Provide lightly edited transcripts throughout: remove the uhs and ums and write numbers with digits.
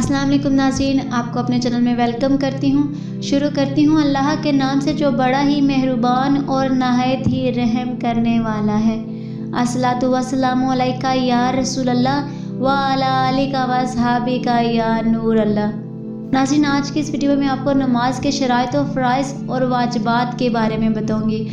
अस्सलाम वालेकुम नाज़रीन, आपको अपने चैनल में वेलकम करती हूँ। शुरू करती हूँ अल्लाह के नाम से जो बड़ा ही मेहरबान और नहायत ही रहम करने वाला है। अस्सलातु वस्सलामु अलैका या रसूल अल्लाह व अला आलिका व अस्हाबिका या नूर अल्लाह। नाज़रीन, आज की इस वीडियो में आपको नमाज के शराइत और फ़राइज़ और वाजिबात के बारे में बताऊँगी।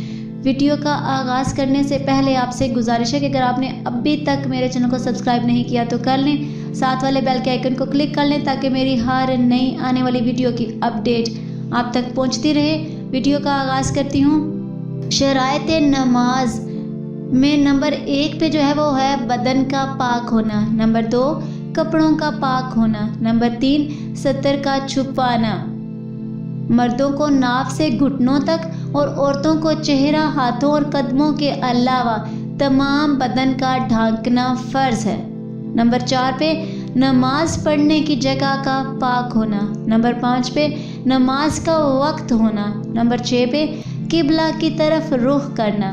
वीडियो का आगाज़ करने से पहले आपसे गुजारिश है कि अगर आपने अभी तक मेरे चैनल को सब्सक्राइब नहीं किया तो कर लें, साथ वाले बेल के आइकन को क्लिक कर लें ताकि मेरी हर नई आने वाली वीडियो की अपडेट आप तक पहुंचती रहे। वीडियो का आगाज़ करती हूं। शराइत नमाज में नंबर 1 पे जो है वो है बदन का पाक होना, नंबर 2 कपड़ों का पाक होना, नंबर 3 सतर का छुपाना। मर्दों को नाफ से घुटनों तक और औरतों को चेहरा, हाथों और कदमों के अलावा तमाम बदन का ढांकना फ़र्ज़ है। नंबर 4 पे नमाज पढ़ने की जगह का पाक होना, नंबर 5 पे नमाज का वक्त होना, नंबर 6 पे किबला की तरफ रुख करना,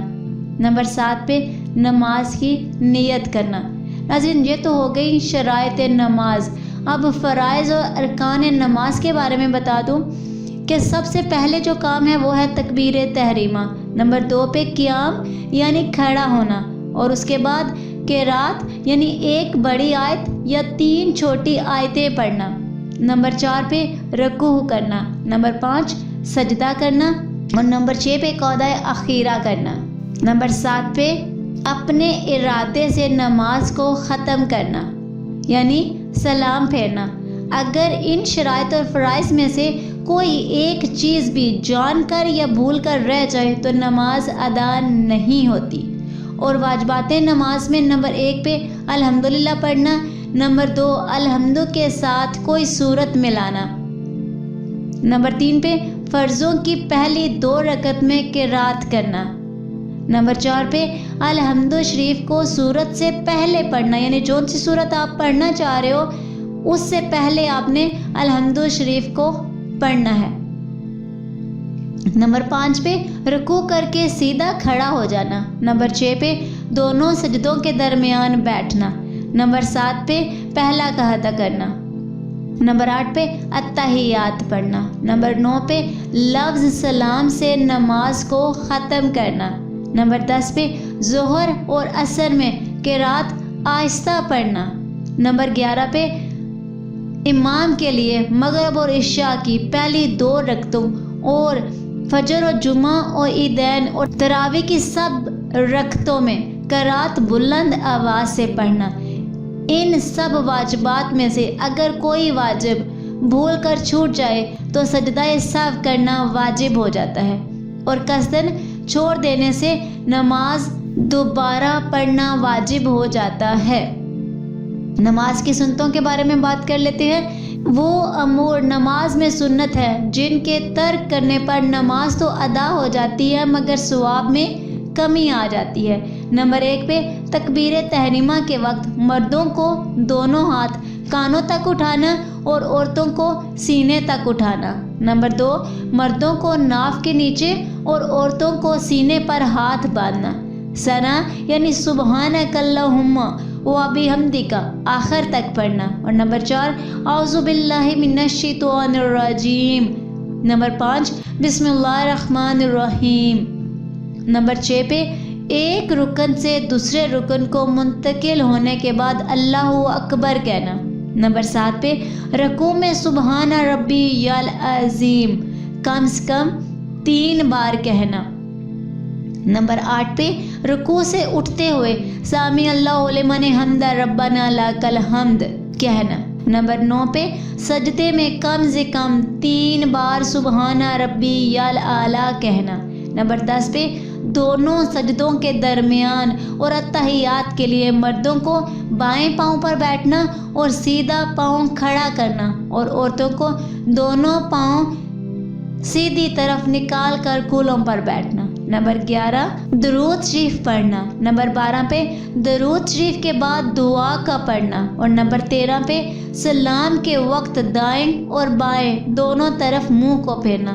नंबर 7 पे नमाज की नियत करना। नाज़रीन, ये तो हो गई शराइत नमाज। अब फ़राइज़ और अरकान नमाज के बारे में बता दूँ कि सबसे पहले जो काम है वो है तकबीर तहरीमा, नंबर 2 पे क़ियाम यानी खड़ा होना, और उसके बाद क़िरात यानी एक बड़ी आयत या 3 छोटी आयतें पढ़ना, नंबर 4 पे रुकू करना, नंबर 5 सजदा करना, और नंबर 6 पे कौदा अखीरा करना, नंबर 7 पे अपने इरादे से नमाज को ख़त्म करना यानी सलाम फेरना। अगर इन शराइत और फ़राइज़ में से कोई एक चीज़ भी जानकर या भूल कर रह जाए तो नमाज अदा नहीं होती। और वाजिबात नमाज में नंबर 1 पे अल्हम्दुलिल्लाह पढ़ना, नंबर 2 अल्हम्दु के साथ कोई सूरत मिलाना, नंबर 3 पे फ़र्ज़ों की पहली 2 रकत में क़िरात करना, नंबर 4 पे अल्हम्दु शरीफ को सूरत से पहले पढ़ना, यानी जो सी सूरत आप पढ़ना चाह रहे हो उससे पहले आपने अल्हम्दु शरीफ को पढ़ना है। नंबर 5 पे रुकू करके सीधा खड़ा हो जाना, नंबर 6 पे दोनों सजदों के दरमियान बैठना, नंबर 7 पे पहला कहता करना, नंबर 8 पे अत्तहियात पढ़ना, नंबर 9 पे लफ्ज़ सलाम से नमाज को ख़त्म करना, नंबर 10 पे ज़ोहर और असर में क़िरात आहिस्ता पढ़ना, नंबर 11 पे इमाम के लिए मगरिब और इशा की पहली 2 रकतों और फजर और जुमा और ईदैन और तरावी की सब रकतों में क़िरात बुलंद आवाज़ से पढ़ना। इन सब वाजिबात में से अगर कोई वाजिब भूल कर छूट जाए तो सजदा सहव करना वाजिब हो जाता है, और कसदन छोड़ देने से नमाज दोबारा पढ़ना वाजिब हो जाता है। नमाज की सुन्नतों के बारे में बात कर लेते हैं। वो अमूर नमाज में सुन्नत है जिनके तर्क करने पर नमाज तो अदा हो जाती है मगर सवाब में कमी आ जाती है। नंबर 1 पे तकबीर तहरीमा के वक्त मर्दों को दोनों हाथ कानों तक उठाना और औरतों को सीने तक उठाना, नंबर 2 मर्दों को नाफ के नीचे और औरतों को सीने पर हाथ बांधना, सना यानी सुबहानकल्लाहुम्मा व बिहम्दिका आखिर तक पढ़ना, और नंबर 4 औज़ु बिल्लाहि मिनश्शैतानिर रजीम, नंबर 5 बिस्मिल्लाहिर्रहमानिर्रहीम, नंबर 6 पे एक रुकन से दूसरे रुकन को मुंतकिल होने के बाद अल्लाहु अकबर कहना, नंबर 7 पे रकू में सुबहान रब्बियल अज़ीम कम से कम 3 बार कहना, नंबर 8 पे रुकू से उठते हुए सामी अल्लाहु लिमन हम्दा रब्बना लकल हम्द कहना, नंबर 9 पे सजदे में कम से कम 3 बार सुबहाना रब्बियल आला कहना, नंबर 10 पे दोनों सजदों के दरमियान और अत्तहियात के लिए मर्दों को बाएं पाँव पर बैठना और सीधा पाँव खड़ा करना, और औरतों को दोनों पाँव सीधी तरफ निकाल कर कूलों पर बैठना, नंबर 11 दरूद शरीफ पढ़ना, नंबर 12 पे दरूद शरीफ के बाद दुआ का पढ़ना, और नंबर 13 पे सलाम के वक्त दाएं और बाएं दोनों तरफ मुंह को फेरना,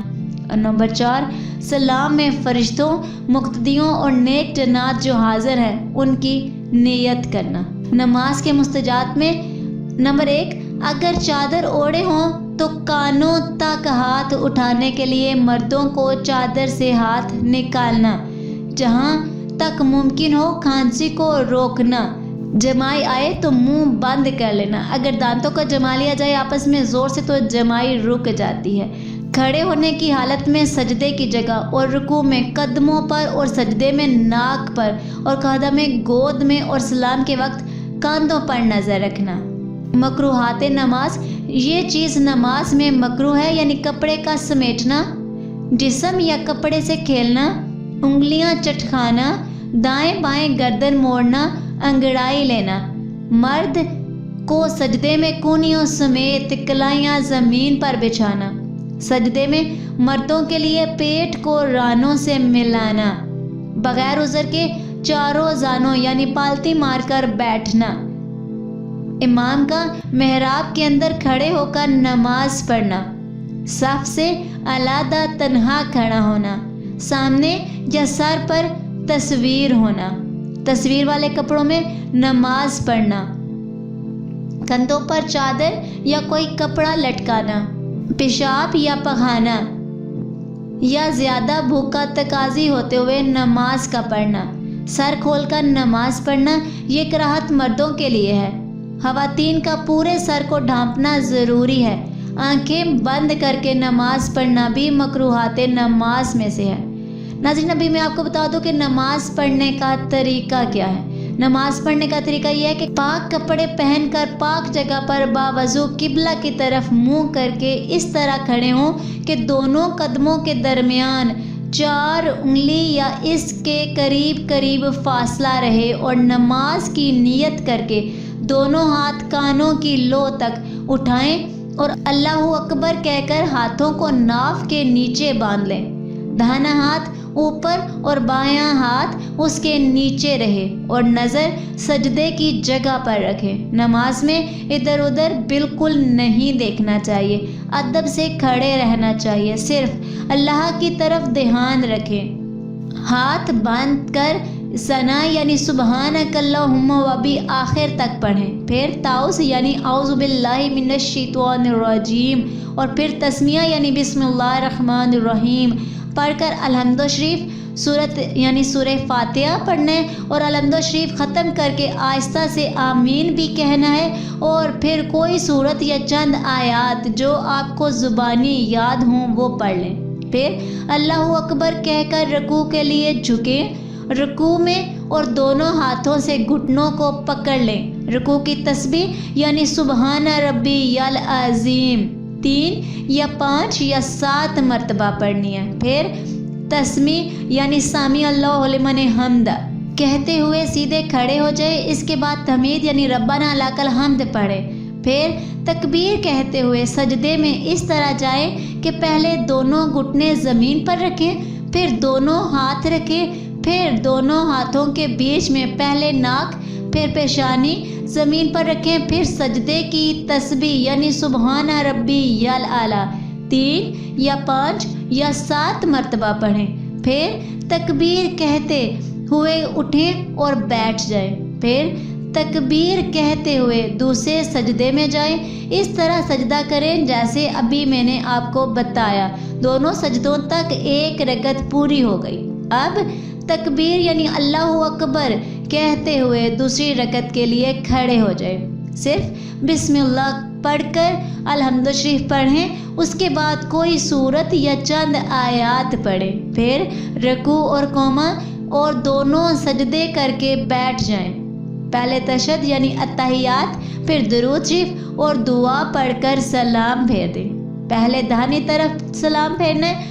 और नंबर 4 सलाम में फरिश्तों, मुक्तदियों और नेक जन्नात जो हाजिर हैं उनकी नियत करना। नमाज के मुस्तजात में नंबर 1 اگر چادر اوڑھے ہوں تو کانوں تک ہاتھ اٹھانے کے لیے مردوں کو چادر سے ہاتھ نکالنا، جہاں تک ممکن ہو کھانسی کو روکنا، جمائی آئے تو منہ بند کر لینا، اگر دانتوں کو جما لیا جائے آپس میں زور سے تو جمائی رک جاتی ہے۔ کھڑے ہونے کی حالت میں سجدے کی جگہ اور رکوع میں قدموں پر اور سجدے میں ناک پر اور قعدہ میں گود میں اور سلام کے وقت کاندھوں پر نظر رکھنا۔ مکروہات نماز، یہ چیز نماز میں مکروہ ہے یعنی کپڑے کا سمیٹنا، جسم یا کپڑے سے کھیلنا، انگلیاں چٹکانا، دائیں بائیں گردن موڑنا، انگڑائی لینا، مرد کو سجدے میں کونیوں سمیت کلائیاں زمین پر بچھانا، سجدے میں مردوں کے لیے پیٹ کو رانوں سے ملانا، بغیر عذر کے چاروں زانوں یعنی پالتی مار کر بیٹھنا، امام کا محراب کے اندر کھڑے ہو کر نماز پڑھنا، صف سے علیحدہ تنہا کھڑا ہونا، سامنے یا سر پر تصویر ہونا، تصویر والے کپڑوں میں نماز پڑھنا، کندھوں پر چادر یا کوئی کپڑا لٹکانا، پیشاب یا پخانا یا زیادہ بھوک کا تقاضی ہوتے ہوئے نماز کا پڑھنا، سر کھول کر نماز پڑھنا، یہ کراہت مردوں کے لیے ہے۔ خواتین کا پورے سر کو ڈھانپنا ضروری ہے۔ آنکھیں بند کر کے نماز پڑھنا بھی مکروہات نماز میں سے ہے۔ ناظرین، ابھی میں آپ کو بتا دوں کہ نماز پڑھنے کا طریقہ کیا ہے۔ نماز پڑھنے کا طریقہ یہ ہے کہ پاک کپڑے پہن کر پاک جگہ پر باوضو قبلہ کی طرف منہ کر کے اس طرح کھڑے ہوں کہ دونوں قدموں کے درمیان 4 انگلی یا اس کے قریب قریب فاصلہ رہے، اور نماز کی نیت کر کے دونوں ہاتھ کانوں کی لو تک اٹھائیں اور اللہ اکبر کہہ کر ہاتھوں کو ناف کے نیچے باندھ لیں۔ داہنا ہاتھ اوپر اور بایاں ہاتھ اس کے نیچے رہے اور نظر سجدے کی جگہ پر رکھے۔ نماز میں ادھر ادھر بالکل نہیں دیکھنا چاہیے، ادب سے کھڑے رہنا چاہیے، صرف اللہ کی طرف دھیان رکھیں۔ ہاتھ باندھ کر ثنا یعنی سبحانک اللہم وبی آخر تک پڑھیں، پھر تعوذ یعنی اعوذ باللہ من الشیطان الرجیم، اور پھر تسمیہ یعنی بسم اللہ الرحمن الرحیم پڑھ کر الحمد شریف سورت یعنی سورہ فاتحہ پڑھنا ہے، اور الحمد شریف ختم کر کے آہستہ سے آمین بھی کہنا ہے، اور پھر کوئی سورت یا چند آیات جو آپ کو زبانی یاد ہوں وہ پڑھ لیں۔ پھر اللہ اکبر کہہ کر رکوع کے لیے جھکیں، رکوع میں اور دونوں ہاتھوں سے گھٹنوں کو پکڑ لیں۔ رکوع کی تسبیح یعنی سبحان ربی العظیم 3 یا 5 یا 7 مرتبہ پڑھنی ہے۔ پھر تسمیع یعنی سامی اللہ لمن حمد کہتے ہوئے سیدھے کھڑے ہو جائے، اس کے بعد تحمید یعنی ربنا لک الحمد پڑھیں۔ پھر تکبیر کہتے ہوئے سجدے میں اس طرح جائیں کہ پہلے دونوں گھٹنے زمین پر رکھیں، پھر دونوں ہاتھ رکھیں، پھر دونوں ہاتھوں کے بیچ میں پہلے ناک پھر پیشانی زمین پر رکھیں، پھر سجدے کی تسبیح یعنی سبحان ربی الاعلیٰ 3 یا 5 یا 7 مرتبہ پڑھیں۔ پھر تکبیر کہتے ہوئے اٹھیں اور بیٹھ جائیں، پھر تکبیر کہتے ہوئے دوسرے سجدے میں جائیں۔ اس طرح سجدہ کریں جیسے ابھی میں نے آپ کو بتایا۔ دونوں سجدوں تک 1 رکعت پوری ہو گئی۔ اب تکبیر یعنی اللہ اکبر کہتے ہوئے دوسری رکعت کے لیے کھڑے ہو جائیں، صرف بسم اللہ پڑھ کر الحمد شریف پڑھیں، اس کے بعد کوئی سورت یا چند آیات پڑھیں، پھر رکوع اور قوما اور دونوں سجدے کر کے بیٹھ جائیں۔ پہلے تشہد یعنی اتحیات، پھر درود شریف اور دعا پڑھ کر سلام پھیر دیں۔ پہلے داہنی طرف سلام پھیرنا ہے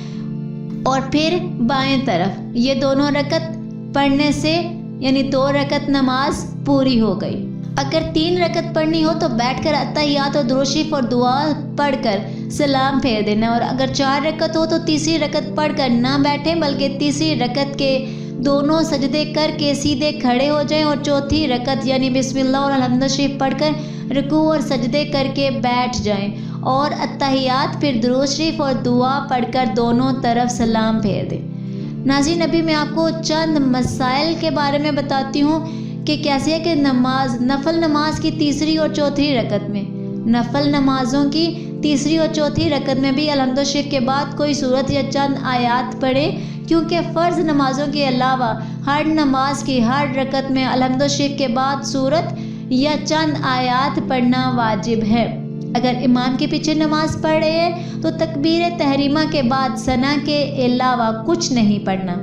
اور پھر بائیں طرف۔ یہ دونوں رکعت پڑھنے سے یعنی 2 رکعت نماز پوری ہو گئی۔ اگر 3 رکعت پڑھنی ہو تو بیٹھ کر اتحیات اور درود شریف اور دعا پڑھ کر سلام پھیر دینا، اور اگر 4 رکعت ہو تو تیسری رکعت پڑھ کر نہ بیٹھیں بلکہ تیسری رکعت کے دونوں سجدے کر کے سیدھے کھڑے ہو جائیں، اور چوتھی رکعت یعنی بسم اللہ اور الحمد شریف پڑھ کر رکوع اور سجدے کر کے بیٹھ جائیں، اور اتحیات پھر درود شریف اور دعا پڑھ کر دونوں طرف سلام پھیر دیں۔ ناظرین، ابھی میں آپ کو چند مسائل کے بارے میں بتاتی ہوں کہ کیسے ہے کہ نفل نماز کی تیسری اور چوتھی رکعت میں नफल नमाजों की तीसरी और चौथी रकत में भी अलहम्दुलिल्लाह शरीफ के बाद कोई सूरत या चंद आयात पढ़ें, क्योंकि फ़र्ज़ नमाजों के अलावा हर नमाज की हर रकत में अलहम्दुलिल्लाह शरीफ के बाद सूरत या चंद आयात पढ़ना वाजिब है। अगर इमाम के पीछे नमाज पढ़ रहे हैं तो तकबीर तहरीमा के बाद सना के अलावा कुछ नहीं पढ़ना।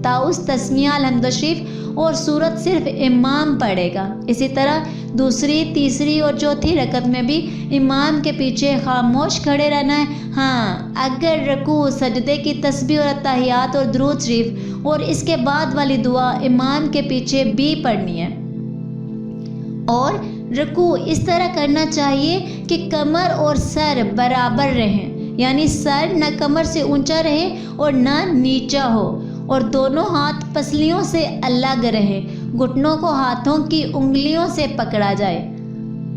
ताउस तस्मिया अलहम्दुलिल्लाह शरीफ और सूरत सिर्फ इमाम पढ़ेगा। इसी तरह दूसरी, तीसरी और चौथी रकत में भी इमाम के पीछे खामोश खड़े रहना है। हाँ, अगर रकू, सजदे की तस्बीह और अत्तहियात और दुरूद शरीफ और इसके बाद वाली दुआ इमाम के पीछे भी पढ़नी है। और रकू इस तरह करना चाहिए कि कमर और सर बराबर रहें, यानी सर न कमर से ऊंचा रहे और न नीचा हो, और दोनों हाथ पसलियों से अलग रहे, घुटनों को हाथों की उंगलियों से पकड़ा जाए।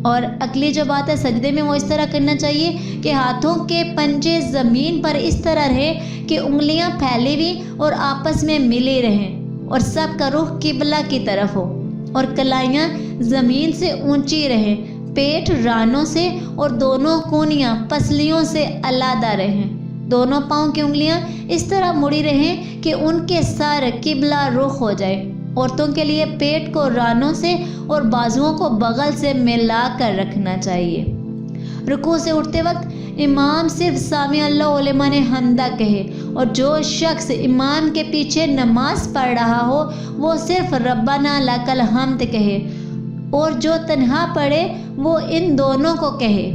और अगली जो बात है सजदे में, वो इस तरह करना चाहिए कि हाथों के पंजे ज़मीन पर इस तरह रहे कि उंगलियां फैली हुई और आपस में मिली रहें, और सब का रुख किबला की तरफ हो, और कलाइयाँ ज़मीन से ऊंची रहें, पेट रानों से और दोनों कोनियाँ पसलियों से अलग रहें। दोनों पाँव की उंगलियां इस तरह मुड़ी रहें कि उनके सर किबला रुख हो जाए। औरतों के लिए पेट को रानों से और बाजुओं को बगल से मिला कर रखना चाहिए। रुकू से उठते वक्त इमाम सिर्फ सामी अल्लाहु लिमन हम्दा कहे, और जो शख्स इमाम के पीछे नमाज पढ़ रहा हो वो सिर्फ रब्बाना लकल हम्द कहे, और जो तन्हा पढ़े वो इन दोनों को कहे।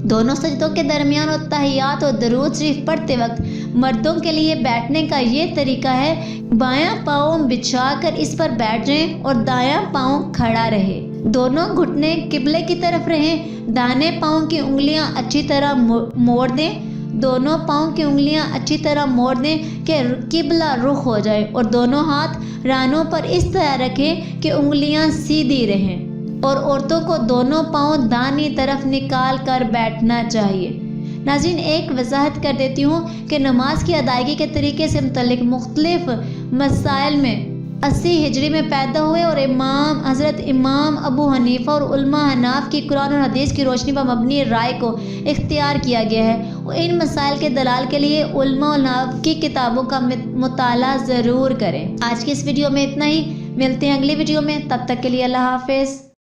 दोनों सजदों के दरमियान और तहियात और दरूद शरीफ पढ़ते वक्त मर्दों के लिए बैठने का ये तरीका है, बायां पाँव बिछाकर इस पर बैठ जाएं और दायां पाँव खड़ा रहे। दोनों घुटने किबले की तरफ रहें। दाहिने पाँव की उंगलियां अच्छी तरह मोड़ दें। दोनों पाँव की उंगलियां अच्छी तरह मोड़ दें कि किबला रुख हो जाए, और दोनों हाथ रानों पर इस तरह रखें कि उंगलियां सीधी रहें। और औरतों को दोनों पाँव दाहिनी तरफ निकाल कर बैठना चाहिए। नाज़रीन, एक वजाहत कर देती हूँ कि नमाज की अदायगी के तरीके से मुतल्लिक मुख्तलिफ मसाइल में 80 हिजरी में पैदा हुए और हज़रत इमाम अबू हनीफ़ा और उलमा हनाफ की कुरान और हदीस की रोशनी पर मबनी राय को इख्तियार किया गया है। और इन मसाइल के दलाल के लिए उलमा और हनाफ की किताबों का मुताला ज़रूर करें। आज की इस वीडियो में इतना ही, मिलते हैं अगली वीडियो में, तब तक के लिए अल्लाह हाफ़िज़।